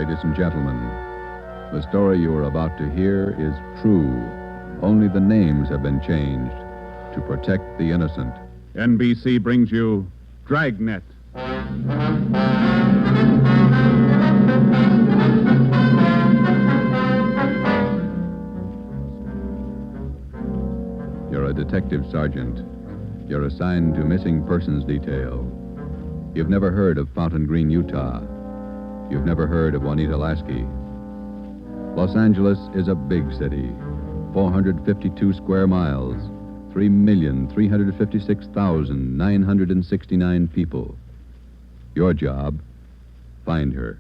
ladies and gentlemen. The story you are about to hear is true. Only the names have been changed to protect the innocent. NBC brings you Dragnet. You're a detective sergeant. You're assigned to missing persons detail. You've never heard of Fountain Green, Utah. You've never heard of Juanita Lasky. Los Angeles is a big city, 452 square miles, 3,356,969 people. Your job, find her.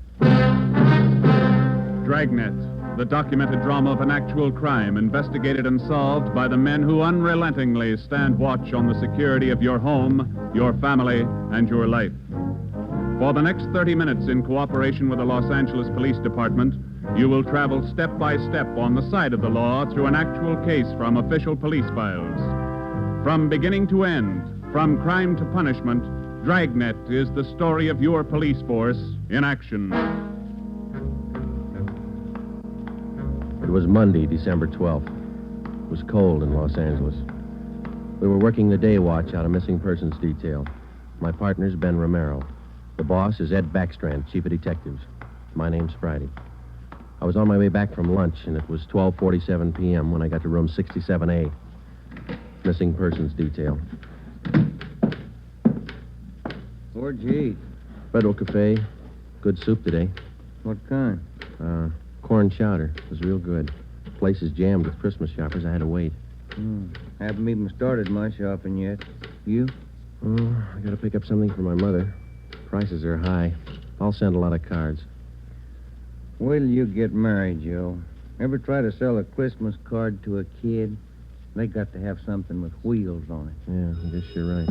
Dragnet, the documented drama of an actual crime investigated and solved by the men who unrelentingly stand watch on the security of your home, your family, and your life. For the next 30 minutes, in cooperation with the Los Angeles Police Department, you will travel step by step on the side of the law through an actual case from official police files. From beginning to end, from crime to punishment, Dragnet is the story of your police force in action. It was Monday, December 12th. It was cold in Los Angeles. We were working the day watch out of missing persons detail. My partner's Ben Romero. The boss is Ed Backstrand, chief of detectives. My name's Friday. I was on my way back from lunch, and it was 12:47 p.m. when I got to room 67A. Missing persons detail. Where'd you eat? Federal Cafe. Good soup today. What kind? Corn chowder. It was real good. The place is jammed with Christmas shoppers. I had to wait. Haven't even started my shopping yet. You? Oh, I got to pick up something for my mother. Prices are high. I'll send a lot of cards. Wait till you get married, Joe. Ever try to sell a Christmas card to a kid? They got to have something with wheels on it. Yeah, I guess you're right.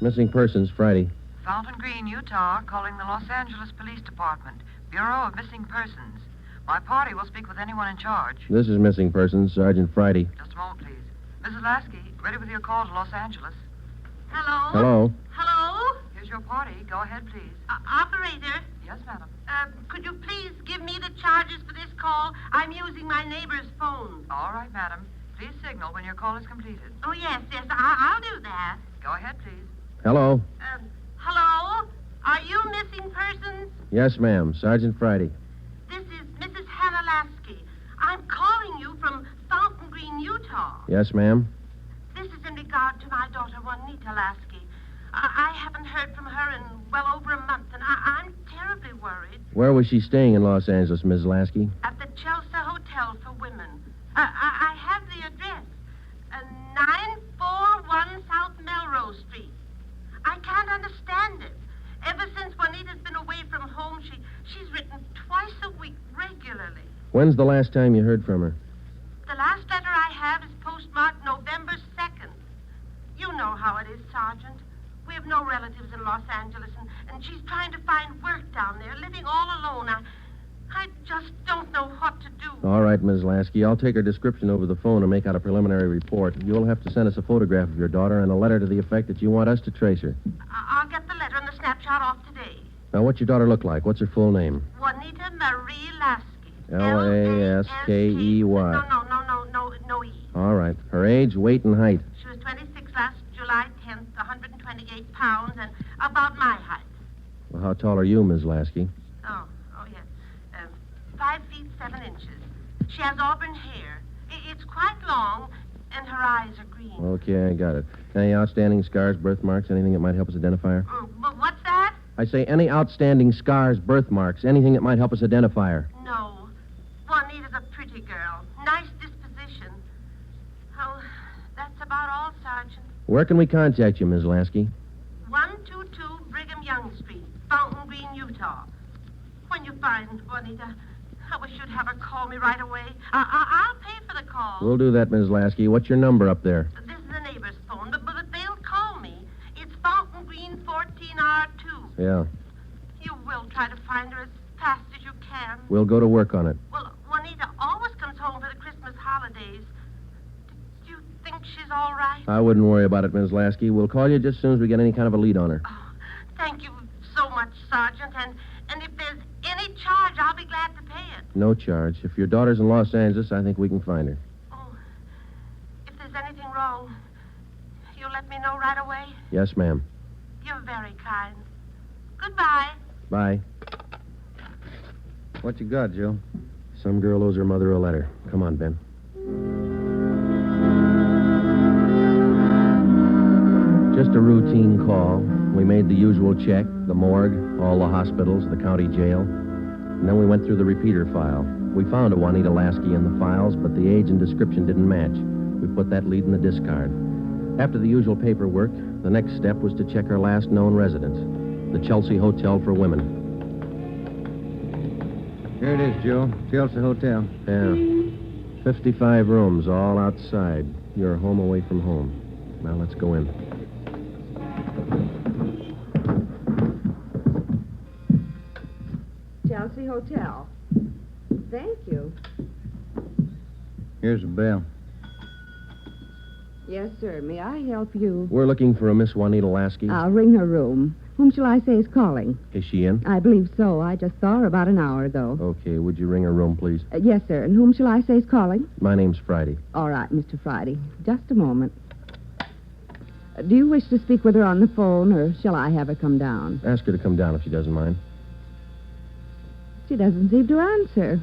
Missing persons, Friday. Fountain Green, Utah, calling the Los Angeles Police Department. Bureau of Missing Persons. My party will speak with anyone in charge. This is missing persons, Sergeant Friday. Just a moment, please. Mrs. Lasky, ready with your call to Los Angeles. Hello? Hello? Hello? Here's your party. Go ahead, please. Operator, Yes, madam. could you please give me the charges for this call? I'm using my neighbor's phone. All right, madam. Please signal when your call is completed. Oh, yes, I'll do that. Go ahead, please. Hello? Hello? Are you missing persons? Yes, ma'am. Sergeant Friday. This is Mrs. Hannah Lasky. I'm calling you from Fountain Green, Utah. Yes, ma'am. This is in regard to my daughter, Juanita Lasky. I haven't heard from her in well over a month, and I'm terribly worried. Where was she staying in Los Angeles, Ms. Lasky? At the Chelsea Hotel for Women. I have the address. 941 South Melrose Street. I can't understand it. Ever since Juanita's been away from home, she's written twice a week regularly. When's the last time you heard from her? The last letter I have is postmarked November 2nd. You know how it is, Sergeant. We have no relatives in Los Angeles, and she's trying to find work down there, living all alone. I just don't know what to do. All right, Ms. Lasky. I'll take her description over the phone and make out a preliminary report. You'll have to send us a photograph of your daughter and a letter to the effect that you want us to trace her. I'll get the letter and the snapshot off today. Now, what's your daughter look like? What's her full name? Juanita Marie Lasky. Laskey. No E. All right. Her age, weight, and height. She was 26 last July 10th, 128 pounds, and about my height. Well, how tall are you, Ms. Lasky? Oh, yes. 5 feet 7 inches. She has auburn hair. It's quite long, and her eyes are green. Okay, I got it. Any outstanding scars, birthmarks, anything that might help us identify her? But what's that? I say any outstanding scars, birthmarks, anything that might help us identify her. No. Juanita's a pretty girl. Nice disposition. Oh, that's about all, Sergeant. Where can we contact you, Ms. Lasky? 122 Brigham Young Street, Fountain Green, Utah. When you find Juanita, I wish you'd have her call me right away. I'll pay for the call. We'll do that, Ms. Lasky. What's your number up there? This is the neighbor's phone, but they'll call me. It's Fountain Green 14R2. Yeah. You will try to find her as fast as you can. We'll go to work on it. Well, Juanita always comes home for the Christmas holidays. Do you think she's all right? I wouldn't worry about it, Ms. Lasky. We'll call you just as soon as we get any kind of a lead on her. Oh, thank you so much, Sergeant. And if there's any No charge. If your daughter's in Los Angeles, I think we can find her. Oh, if there's anything wrong, you'll let me know right away? Yes, ma'am. You're very kind. Goodbye. Bye. What you got, Joe? Some girl owes her mother a letter. Come on, Ben. Just a routine call. We made the usual check, the morgue, all the hospitals, the county jail. And then we went through the repeater file. We found a Juanita Lasky in the files, but the age and description didn't match. We put that lead in the discard. After the usual paperwork, the next step was to check her last known residence, the Chelsea Hotel for Women. Here it is, Joe. Chelsea Hotel. Yeah. 55 rooms, all outside. You're home away from home. Now let's go in. Chelsea Hotel. Thank you. Here's a bell. Yes, sir. May I help you? We're looking for a Miss Juanita Lasky. I'll ring her room. Whom shall I say is calling? Is she in? I believe so. I just saw her about an hour ago. Okay, would you ring her room, please? Yes, sir. And whom shall I say is calling? My name's Friday. All right, Mr. Friday. Just a moment. Do you wish to speak with her on the phone, or shall I have her come down? Ask her to come down if she doesn't mind. She doesn't seem to answer.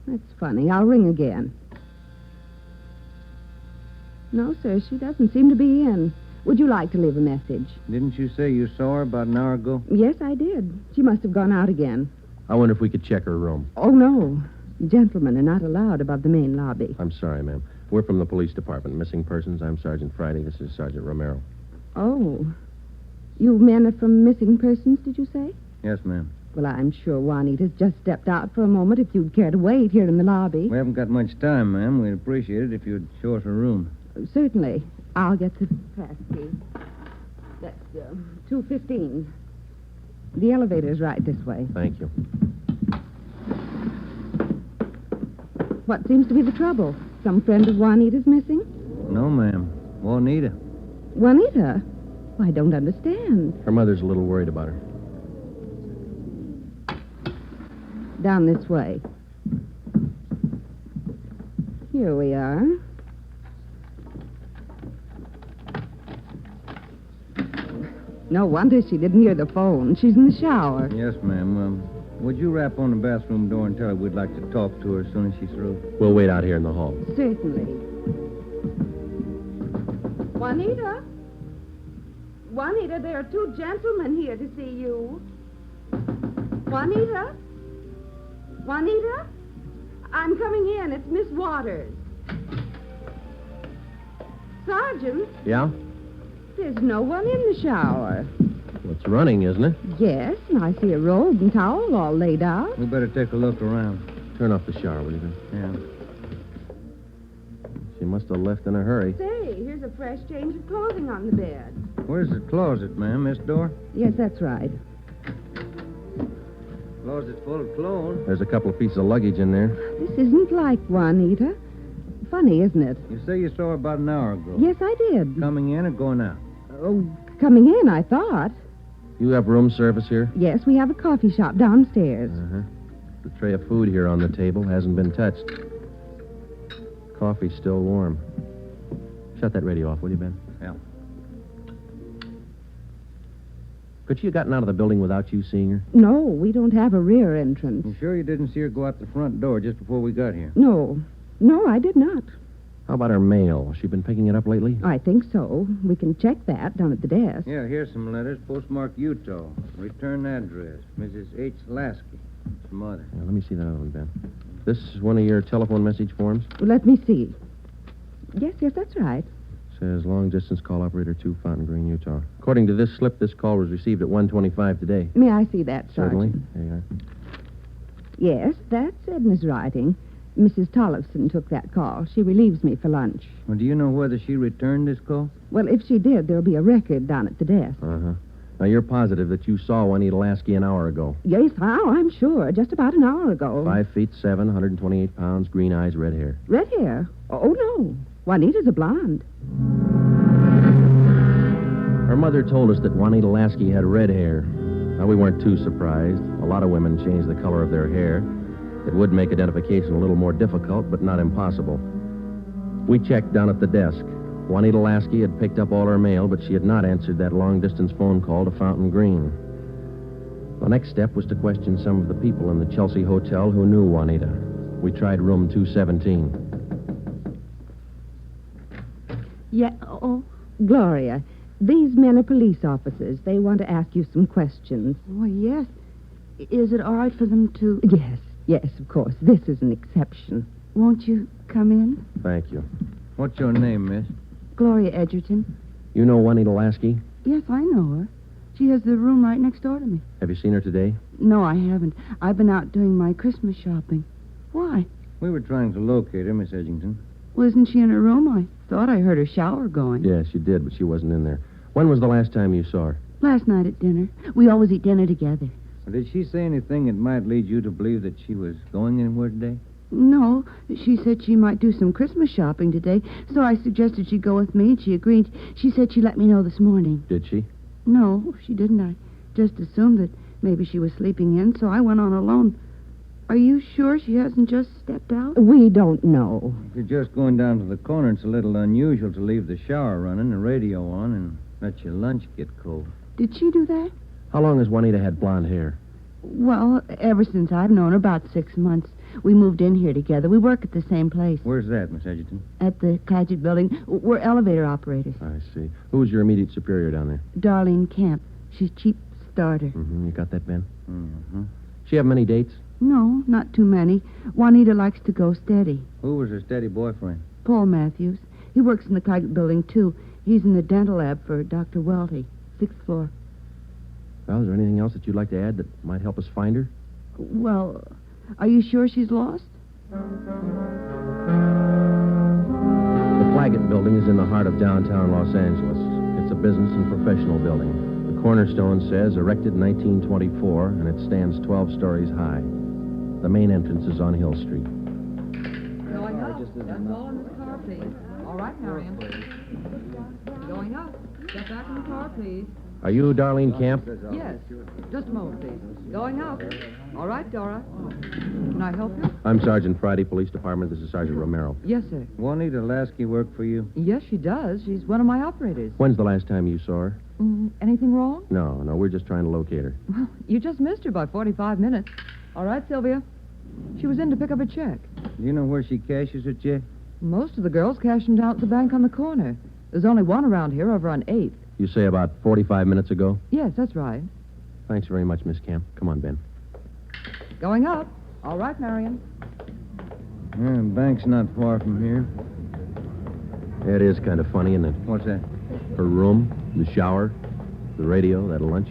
That's funny. I'll ring again. No, sir, she doesn't seem to be in. Would you like to leave a message? Didn't you say you saw her about an hour ago? Yes, I did. She must have gone out again. I wonder if we could check her room. Oh, no. Gentlemen are not allowed above the main lobby. I'm sorry, ma'am. We're from the police department. Missing persons. I'm Sergeant Friday. This is Sergeant Romero. Oh. You men are from Missing Persons, did you say? Yes, ma'am. Well, I'm sure Juanita's just stepped out for a moment if you'd care to wait here in the lobby. We haven't got much time, ma'am. We'd appreciate it if you'd show us her room. Certainly. I'll get the pass key. That's 215. The elevator's right this way. Thank you. What seems to be the trouble? Some friend of Juanita's missing? No, ma'am. Juanita. Juanita? I don't understand. Her mother's a little worried about her. Down this way. Here we are. No wonder she didn't hear the phone. She's in the shower. Yes, ma'am. Would you rap on the bathroom door and tell her we'd like to talk to her as soon as she's through? We'll wait out here in the hall. Certainly. Juanita? Juanita, there are two gentlemen here to see you. Juanita? Juanita? I'm coming in. It's Miss Waters. Sergeant? Yeah? There's no one in the shower. Well, it's running, isn't it? Yes, and I see a robe and towel all laid out. We better take a look around. Turn off the shower, will you, Ben? Yeah. She must have left in a hurry. Say, here's a fresh change of clothing on the bed. Where's the closet, ma'am? This door? Yes, that's right. Closet full of clothes. There's a couple of pieces of luggage in there. This isn't like Juanita. Funny, isn't it? You say you saw her about an hour ago. Yes, I did. Coming in or going out? Oh, coming in, I thought. You have room service here? Yes, we have a coffee shop downstairs. Uh-huh. The tray of food here on the table hasn't been touched. Coffee's still warm. Shut that radio off, will you, Ben? Yeah. Could she have gotten out of the building without you seeing her? No, we don't have a rear entrance. You sure you didn't see her go out the front door just before we got here? No, I did not. How about her mail? Has she been picking it up lately? I think so. We can check that down at the desk. Yeah, here's some letters. Postmarked Utah. Return address. Mrs. H. Lasky. It's the mother. Yeah, let me see that other one, Ben. This is one of your telephone message forms? Let me see. Yes, that's right. Says long-distance call operator 2, Fountain Green, Utah. According to this slip, this call was received at 1:25 today. May I see that, Certainly. Sergeant? There you are. Yes, that's Edna's writing. Mrs. Tollefson took that call. She relieves me for lunch. Well, do you know whether she returned this call? Well, if she did, there'll be a record down at the desk. Uh-huh. Now, you're positive that you saw Juanita Lasky an hour ago. Yes, I'm sure. Just about an hour ago. 5'7", 128 pounds, green eyes, red hair. Red hair? Oh, no. Juanita's a blonde. Her mother told us that Juanita Lasky had red hair. Now, we weren't too surprised. A lot of women change the color of their hair. It would make identification a little more difficult, but not impossible. We checked down at the desk. Juanita Lasky had picked up all her mail, but she had not answered that long-distance phone call to Fountain Green. The next step was to question some of the people in the Chelsea Hotel who knew Juanita. We tried room 217. Yeah, oh, Gloria, these men are police officers. They want to ask you some questions. Oh, yes. Is it all right for them to... Yes, of course. This is an exception. Won't you come in? Thank you. What's your name, miss? Gloria Edgerton. You know Juanita Lasky? Yes, I know her. She has the room right next door to me. Have you seen her today? No, I haven't. I've been out doing my Christmas shopping. Why? We were trying to locate her, Miss Edgerton. Well, isn't she in her room? I thought I heard her shower going. Yes, you did, but she wasn't in there. When was the last time you saw her? Last night at dinner. We always eat dinner together. Well, did she say anything that might lead you to believe that she was going anywhere today? No, she said she might do some Christmas shopping today, so I suggested she go with me, and she agreed. She said she'd let me know this morning. Did she? No, she didn't. I just assumed that maybe she was sleeping in, so I went on alone. Are you sure she hasn't just stepped out? We don't know. If you're just going down to the corner, it's a little unusual to leave the shower running, the radio on, and let your lunch get cold. Did she do that? How long has Juanita had blonde hair? Well, ever since I've known her, about 6 months. We moved in here together. We work at the same place. Where's that, Miss Edgerton? At the Claggett building. We're elevator operators. I see. Who was your immediate superior down there? Darlene Camp. She's chief starter. Mm-hmm. You got that, Ben? Mm-hmm. She have many dates? No, not too many. Juanita likes to go steady. Who was her steady boyfriend? Paul Matthews. He works in the Claggett building, too. He's in the dental lab for Dr. Welty, 6th floor. Well, is there anything else that you'd like to add that might help us find her? Well, are you sure she's lost? The Claggett building is in the heart of downtown Los Angeles. It's a business and professional building. The cornerstone says erected in 1924, and it stands 12 stories high. The main entrance is on Hill Street. Going up. That's all in this car, please. All right, Marion. Going up. Get back in the car, please. Are you Darlene Camp? Yes. Just a moment, please. Going up. All right, Dora. Can I help you? I'm Sergeant Friday, Police Department. This is Sergeant Romero. Yes, sir. Juanita Lasky work for you? Yes, she does. She's one of my operators. When's the last time you saw her? Anything wrong? No, we're just trying to locate her. Well, you just missed her by 45 minutes. All right, Sylvia. She was in to pick up a check. Do you know where she cashes her check? Most of the girls cash them down at the bank on the corner. There's only one around here over on 8th. You say about 45 minutes ago? Yes, that's right. Thanks very much, Miss Camp. Come on, Ben. Going up. All right, Marion. Yeah, the bank's not far from here. It is kind of funny, isn't it? What's that? Her room, the shower, the radio, that lunch.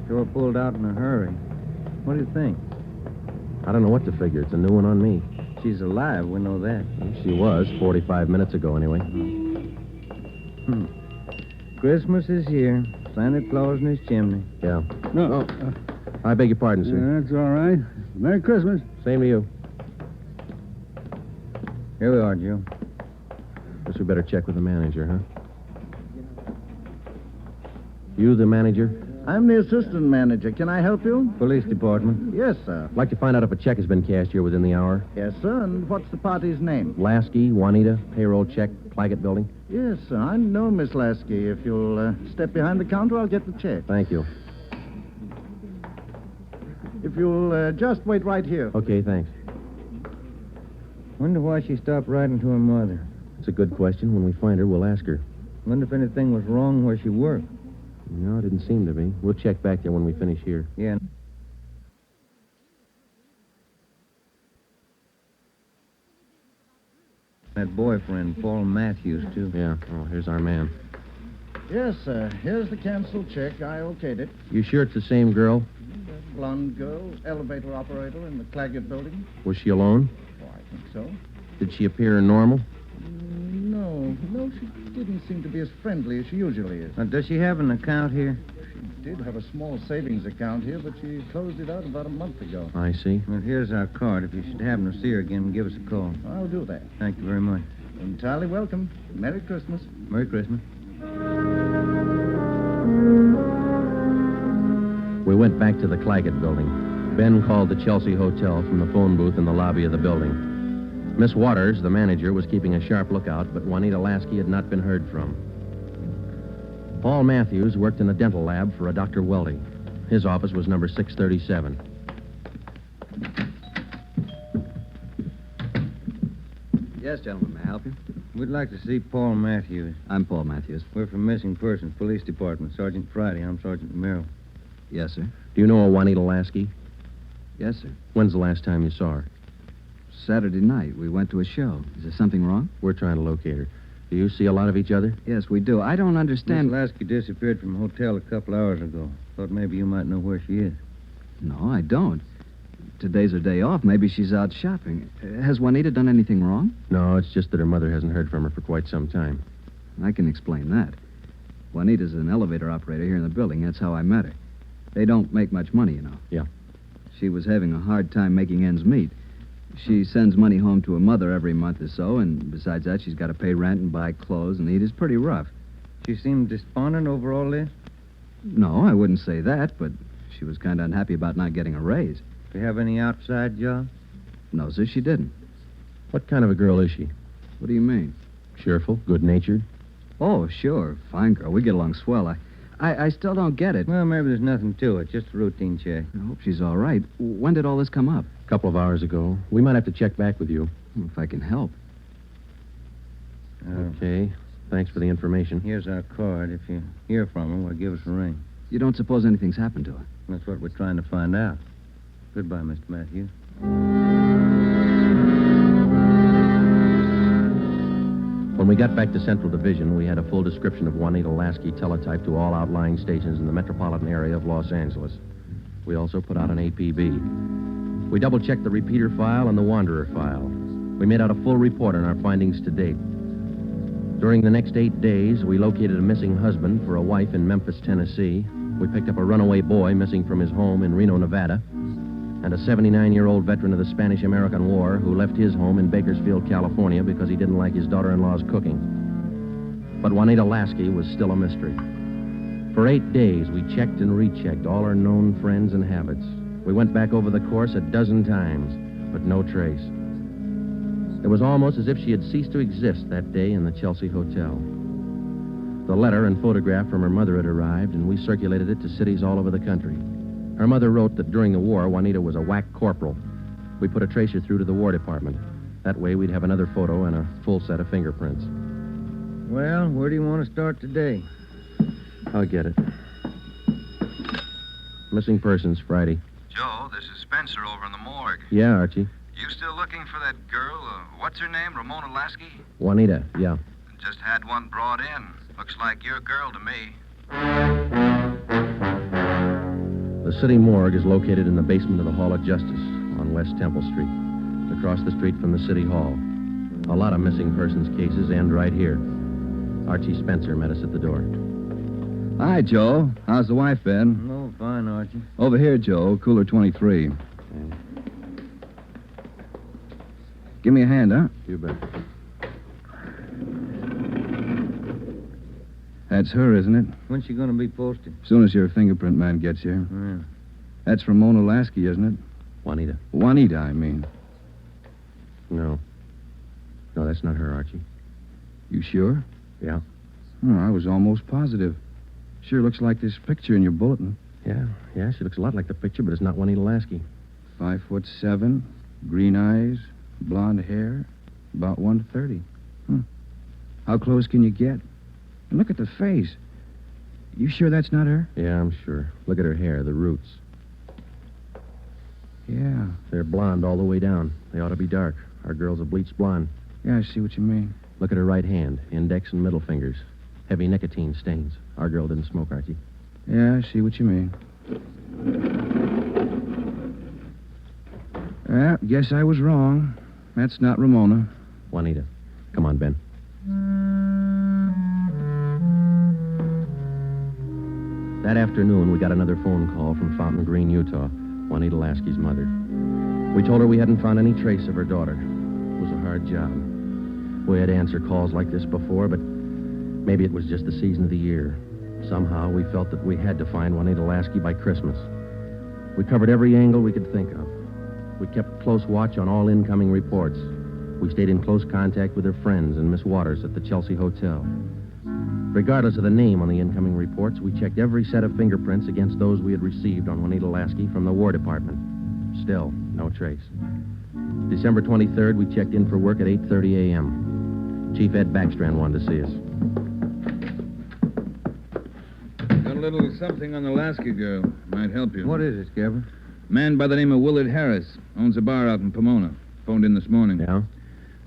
Sure pulled out in a hurry. What do you think? I don't know what to figure. It's a new one on me. She's alive, we know that. She was, 45 minutes ago, anyway. Christmas is here. Santa Claus in his chimney. Yeah. No. I beg your pardon, sir. That's all right. Merry Christmas. Same to you. Here we are, Joe. Guess we better check with the manager, huh? You the manager? I'm the assistant manager. Can I help you? Police department. Yes, sir. I'd like to find out if a check has been cashed here within the hour. Yes, sir. And what's the party's name? Lasky, Juanita, payroll check, Claggett building. Yes, sir. I know Miss Lasky. If you'll step behind the counter, I'll get the check. Thank you. If you'll just wait right here. Okay, thanks. Wonder why she stopped writing to her mother. It's a good question. When we find her, we'll ask her. Wonder if anything was wrong where she worked. No, it didn't seem to be. We'll check back there when we finish here. Yeah. That boyfriend, Paul Matthews, too. Yeah. Oh, here's our man. Yes, sir. Here's the canceled check. I okayed it. You sure it's the same girl? Blonde girl, elevator operator in the Claggett building. Was she alone? Oh, I think so. Did she appear normal? No, she didn't seem to be as friendly as she usually is. Does she have an account here? She did have a small savings account here, but she closed it out about a month ago. I see. Well, here's our card. If you should happen to see her again, give us a call. I'll do that. Thank you very much. Entirely welcome. Merry Christmas. Merry Christmas. We went back to the Claggett building. Ben called the Chelsea Hotel from the phone booth in the lobby of the building. Miss Waters, the manager, was keeping a sharp lookout, but Juanita Lasky had not been heard from. Paul Matthews worked in a dental lab for a Dr. Weldy. His office was number 637. Yes, gentlemen, may I help you? We'd like to see Paul Matthews. I'm Paul Matthews. We're from Missing Persons Police Department. Sergeant Friday. I'm Sergeant Merrill. Yes, sir. Do you know a Juanita Lasky? Yes, sir. When's the last time you saw her? Saturday night, we went to a show. Is there something wrong? We're trying to locate her. Do you see a lot of each other? Yes, we do. I don't understand. Miss Lasky disappeared from a hotel a couple hours ago. Thought maybe you might know where she is. No, I don't. Today's her day off. Maybe she's out shopping. Has Juanita done anything wrong? No, it's just that her mother hasn't heard from her for quite some time. I can explain that. Juanita's an elevator operator here in the building. That's how I met her. They don't make much money, you know. Yeah. She was having a hard time making ends meet. She sends money home to her mother every month or so, and besides that, she's got to pay rent and buy clothes and eat. It's pretty rough. She seemed despondent over all this? No, I wouldn't say that, but she was kind of unhappy about not getting a raise. Do you have any outside job? No, sir, she didn't. What kind of a girl is she? What do you mean? Cheerful, good-natured? Oh, sure. Fine girl. We get along swell. I still don't get it. Well, maybe there's nothing to it. Just a routine check. I hope she's all right. When did all this come up? A couple of hours ago. We might have to check back with you. If I can help. Okay. Thanks for the information. Here's our card. If you hear from her, well, give us a ring. You don't suppose anything's happened to her? That's what we're trying to find out. Goodbye, Mr. Matthews. When we got back to Central Division, we had a full description of Juanita Lasky teletyped to all outlying stations in the metropolitan area of Los Angeles. We also put out an APB. We double-checked the repeater file and the wanderer file. We made out a full report on our findings to date. During the next 8 days, we located a missing husband for a wife in Memphis, Tennessee. We picked up a runaway boy missing from his home in Reno, Nevada, and a 79-year-old veteran of the Spanish-American War who left his home in Bakersfield, California because he didn't like his daughter-in-law's cooking. But Juanita Lasky was still a mystery. For 8 days, we checked and rechecked all her known friends and habits. We went back over the course 12 times, but no trace. It was almost as if she had ceased to exist that day in the Chelsea Hotel. The letter and photograph from her mother had arrived, and we circulated it to cities all over the country. Her mother wrote that during the war, Juanita was a whack corporal. We put a tracer through to the War Department. That way, we'd have another photo and a full set of fingerprints. Well, where do you want to start today? I'll get it. Missing persons, Friday. Joe, this is Spencer over in the morgue. Yeah, Archie. You still looking for that girl? What's her name? Ramona Lasky? Juanita, yeah. Just had one brought in. Looks like your girl to me. The city morgue is located in the basement of the Hall of Justice on West Temple Street, across the street from the City Hall. A lot of missing persons cases end right here. Archie Spencer met us at the door. Hi, Joe. How's the wife been? Oh, fine, Archie. Over here, Joe. Cooler 23. Give me a hand, huh? You bet. That's her, isn't it? When's she going to be posted? As soon as your fingerprint man gets here. Yeah. That's Ramona Lasky, isn't it? Juanita. Juanita, I mean. No. No, that's not her, Archie. You sure? Yeah. Oh, I was almost positive. Sure looks like this picture in your bulletin. Yeah, she looks a lot like the picture, but it's not Juanita Lasky. 5'7", green eyes, blonde hair, about 130. How close can you get? And look at the face. You sure that's not her? Yeah, I'm sure. Look at her hair, the roots. Yeah. They're blonde all the way down. They ought to be dark. Our girl's a bleached blonde. Yeah, I see what you mean. Look at her right hand, index and middle fingers. Heavy nicotine stains. Our girl didn't smoke, Archie. Yeah, I see what you mean. Well, guess I was wrong. That's not Ramona. Juanita. Come on, Ben. That afternoon, we got another phone call from Fountain Green, Utah, Juanita Lasky's mother. We told her we hadn't found any trace of her daughter. It was a hard job. We had answered calls like this before, but maybe it was just the season of the year. Somehow, we felt that we had to find Juanita Lasky by Christmas. We covered every angle we could think of. We kept close watch on all incoming reports. We stayed in close contact with her friends and Miss Waters at the Chelsea Hotel. Regardless of the name on the incoming reports, we checked every set of fingerprints against those we had received on Juanita Lasky from the War Department. Still, no trace. December 23rd, we checked in for work at 8:30 a.m. Chief Ed Backstrand wanted to see us. Got a little something on the Lasky girl. Might help you. What is it, Skipper? Man by the name of Willard Harris. Owns a bar out in Pomona. Phoned in this morning. Yeah?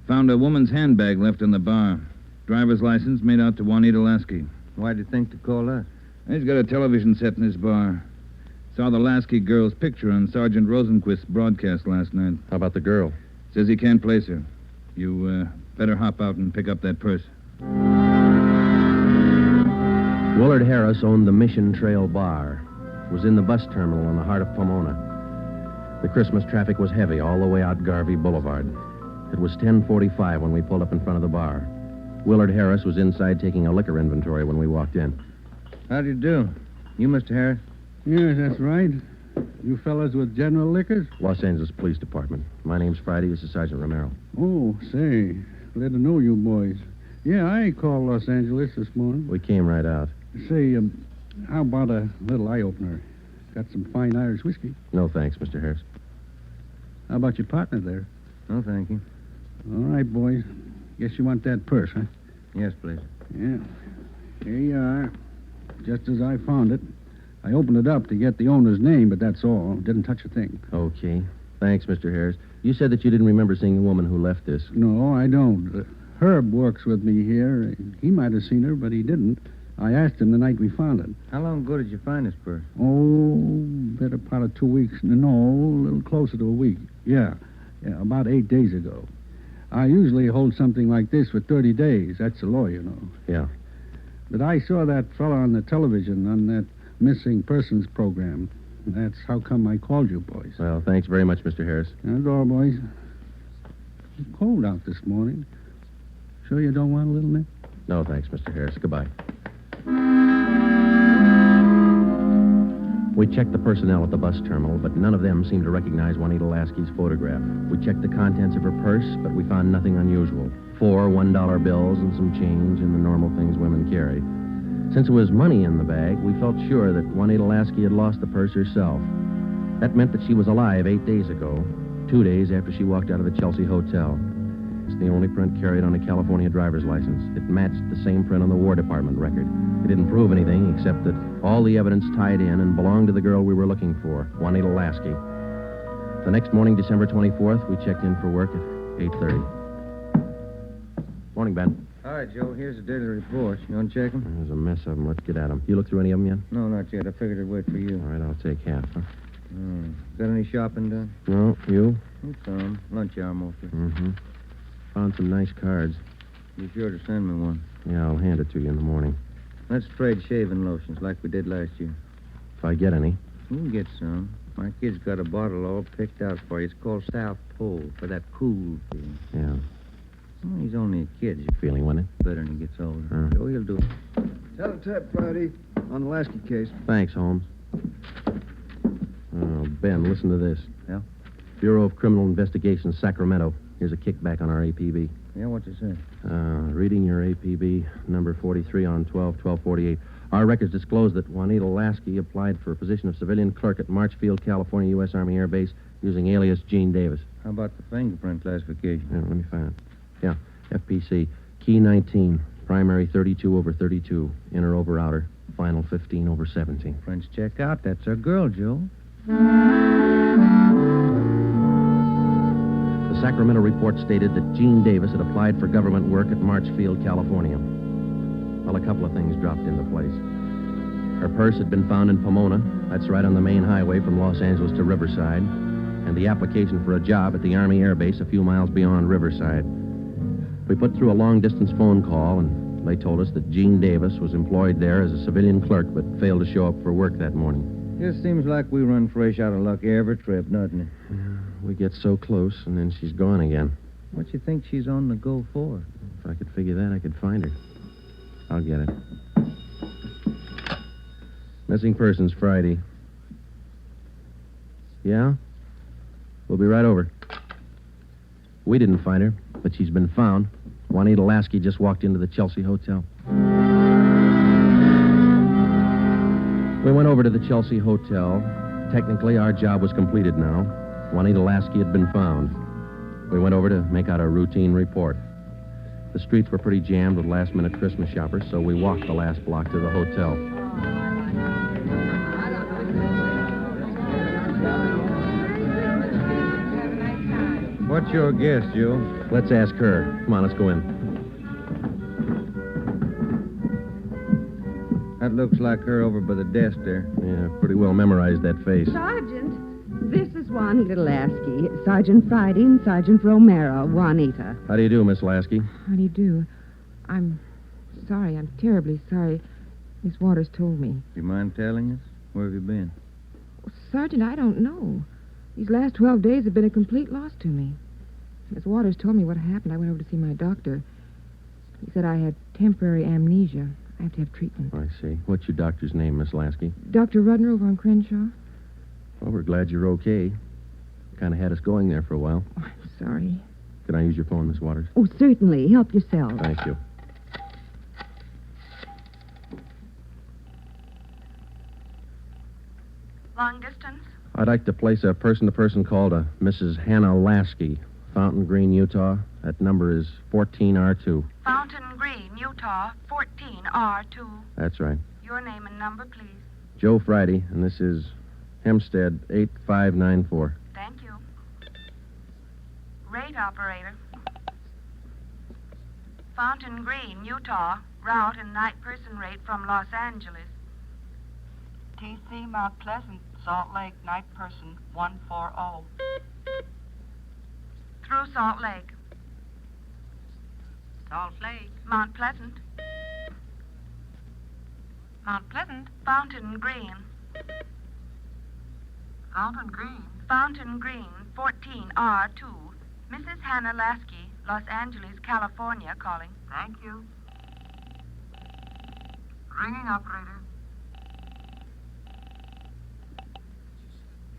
Found a woman's handbag left in the bar. Driver's license made out to Juanita Lasky. Why'd you think to call us? He's got a television set in his bar. Saw the Lasky girl's picture on Sergeant Rosenquist's broadcast last night. How about the girl? Says he can't place her. You better hop out and pick up that purse. Willard Harris owned the Mission Trail Bar. It was in the bus terminal in the heart of Pomona. The Christmas traffic was heavy all the way out Garvey Boulevard. It was 10:45 when we pulled up in front of the bar. Willard Harris was inside taking a liquor inventory when we walked in. How do you do? You, Mr. Harris? Yes, that's right. You fellas with General Liquors? Los Angeles Police Department. My name's Friday. This is Sergeant Romero. Oh, say, glad to know you boys. Yeah, I called Los Angeles this morning. We came right out. Say, how about a little eye-opener? Got some fine Irish whiskey. No thanks, Mr. Harris. How about your partner there? No, thank you. All right, boys. Guess you want that purse, huh? Yes, please. Yeah. Here you are. Just as I found it. I opened it up to get the owner's name, but that's all. Didn't touch a thing. Okay. Thanks, Mr. Harris. You said that you didn't remember seeing the woman who left this. No, I don't. Herb works with me here. He might have seen her, but he didn't. I asked him the night we found it. How long ago did you find this purse? Oh, better part of 2 weeks. No, a little closer to a week. Yeah, about 8 days ago. I usually hold something like this for 30 days. That's the law, you know. Yeah. But I saw that fellow on the television on that missing persons program. That's how come I called you, boys. Well, thanks very much, Mr. Harris. That's all, boys. It's cold out this morning. Sure you don't want a little nip? No, thanks, Mr. Harris. Goodbye. We checked the personnel at the bus terminal, but none of them seemed to recognize Juanita Lasky's photograph. We checked the contents of her purse, but we found nothing unusual. 4 $1 bills and some change and the normal things women carry. Since it was money in the bag, we felt sure that Juanita Lasky had lost the purse herself. That meant that she was alive 8 days ago, 2 days after she walked out of the Chelsea Hotel. It's the only print carried on a California driver's license. It matched the same print on the War Department record. It didn't prove anything except that all the evidence tied in and belonged to the girl we were looking for, Juanita Lasky. The next morning, December 24th, we checked in for work at 8:30. Morning, Ben. All right, Joe, here's the daily reports. You want to check them? There's a mess of them. Let's get at them. You looked through any of them yet? No, not yet. I figured I'd wait for you. All right, I'll take half, huh? Got any shopping done? No, you? Some. Lunch hour mostly. Mm-hmm. Found some nice cards. Be sure to send me one. Yeah, I'll hand it to you in the morning. Let's trade shaving lotions like we did last year. If I get any. You can get some. My kid's got a bottle all picked out for you. It's called South Pole, for that cool feeling. Yeah. Well, he's only a kid. Feeling, wasn't it? Better when he gets older. So he'll do it. Tell him tap, Friday, on the Lasky case. Thanks, Holmes. Oh, Ben, listen to this. Yeah? Bureau of Criminal Investigation, Sacramento. Here's a kickback on our APB. Yeah, what's it say? Reading your APB, number 43 on 12/12/48. Our records disclose that Juanita Lasky applied for a position of civilian clerk at Marchfield, California, U.S. Army Air Base, using alias Gene Davis. How about the fingerprint classification? Yeah, let me find it. Yeah, FPC, key 19, primary 32/32, inner over outer, final 15/17. French check out. That's our girl, Joe. The Sacramento report stated that Gene Davis had applied for government work at Marchfield, California. Well, a couple of things dropped into place. Her purse had been found in Pomona. That's right on the main highway from Los Angeles to Riverside. And the application for a job at the Army Air Base a few miles beyond Riverside. We put through a long-distance phone call, and they told us that Gene Davis was employed there as a civilian clerk but failed to show up for work that morning. Just seems like we run fresh out of luck every trip, doesn't it? We get so close, and then she's gone again. What you think she's on the go for? If I could figure that, I could find her. I'll get it. Missing persons, Friday. Yeah? We'll be right over. We didn't find her, but she's been found. Juanita Lasky just walked into the Chelsea Hotel. We went over to the Chelsea Hotel. Technically, our job was completed now. Juanita Lasky had been found. We went over to make out a routine report. The streets were pretty jammed with last-minute Christmas shoppers, so we walked the last block to the hotel. What's your guess, Joe? Let's ask her. Come on, let's go in. That looks like her over by the desk there. Yeah, pretty well memorized that face. Sergeant, this is Juanita Lasky. Sergeant Friday and Sergeant Romero. Juanita. How do you do, Miss Lasky? How do you do? I'm sorry. I'm terribly sorry. Miss Waters told me. You mind telling us? Where have you been? Sergeant, I don't know. These last 12 days have been a complete loss to me. Miss Waters told me what happened. I went over to see my doctor. He said I had temporary amnesia. I have to have treatment. I see. What's your doctor's name, Miss Lasky? Dr. Rudner over on Crenshaw. Well, we're glad you're okay. Kind of had us going there for a while. Oh, I'm sorry. Can I use your phone, Miss Waters? Oh, certainly. Help yourself. Thank you. Long distance? I'd like to place a person-to-person call to Mrs. Hannah Lasky, Fountain Green, Utah. That number is 14R2. Fountain Green, Utah, 14R2. That's right. Your name and number, please. Joe Friday, and this is Hempstead 8594. Thank you. Rate operator. Fountain Green, Utah, route and night person rate from Los Angeles. TC Mount Pleasant, Salt Lake, night person 140. Through Salt Lake. Salt Lake. Mount Pleasant. Mount Pleasant. Fountain Green. Fountain Green. Fountain Green, 14R2. Mrs. Hannah Lasky, Los Angeles, California, calling. Thank you. Ringing operator.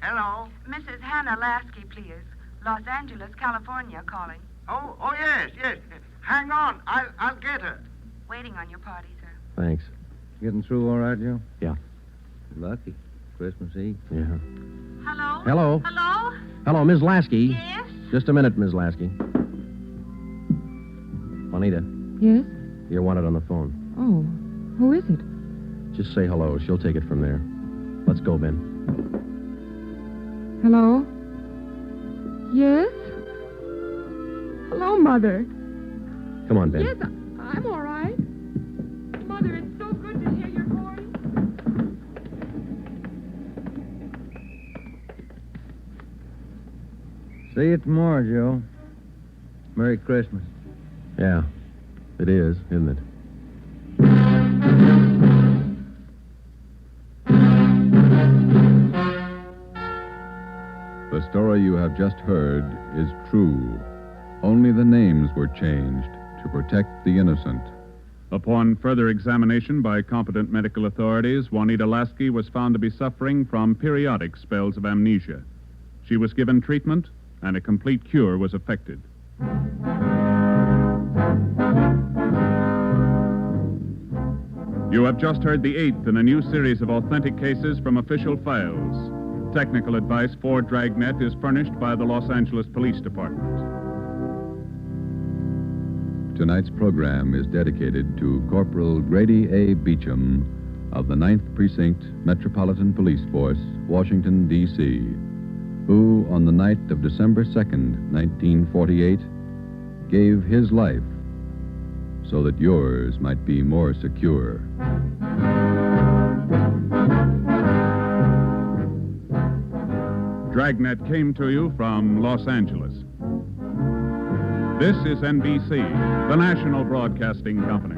Hello? Mrs. Hannah Lasky, please. Los Angeles, California, calling. Oh, yes. Hang on. I'll get her. Waiting on your party, sir. Thanks. Getting through all right, Joe? Yeah. Lucky. Christmas Eve. Yeah. Hello? Hello? Hello? Hello, Ms. Lasky. Yes? Just a minute, Ms. Lasky. Juanita, Yes? you're wanted on the phone. Oh, who is it? Just say hello. She'll take it from there. Let's go, Ben. Hello? Yes? Hello, Mother. Come on, Ben. Yes, I'm all right. Mother, it's so good to hear your voice. See you tomorrow, Joe. Merry Christmas. Yeah, it is, isn't it? The story you have just heard is true. Only the names were changed to protect the innocent. Upon further examination by competent medical authorities, Juanita Lasky was found to be suffering from periodic spells of amnesia. She was given treatment, and a complete cure was effected. You have just heard the 8th in a new series of authentic cases from official files. Technical advice for Dragnet is furnished by the Los Angeles Police Department. Tonight's program is dedicated to Corporal Grady A. Beecham of the 9th Precinct Metropolitan Police Force, Washington, D.C., who, on the night of December 2nd, 1948, gave his life so that yours might be more secure. Dragnet came to you from Los Angeles. This is NBC, the national broadcasting company.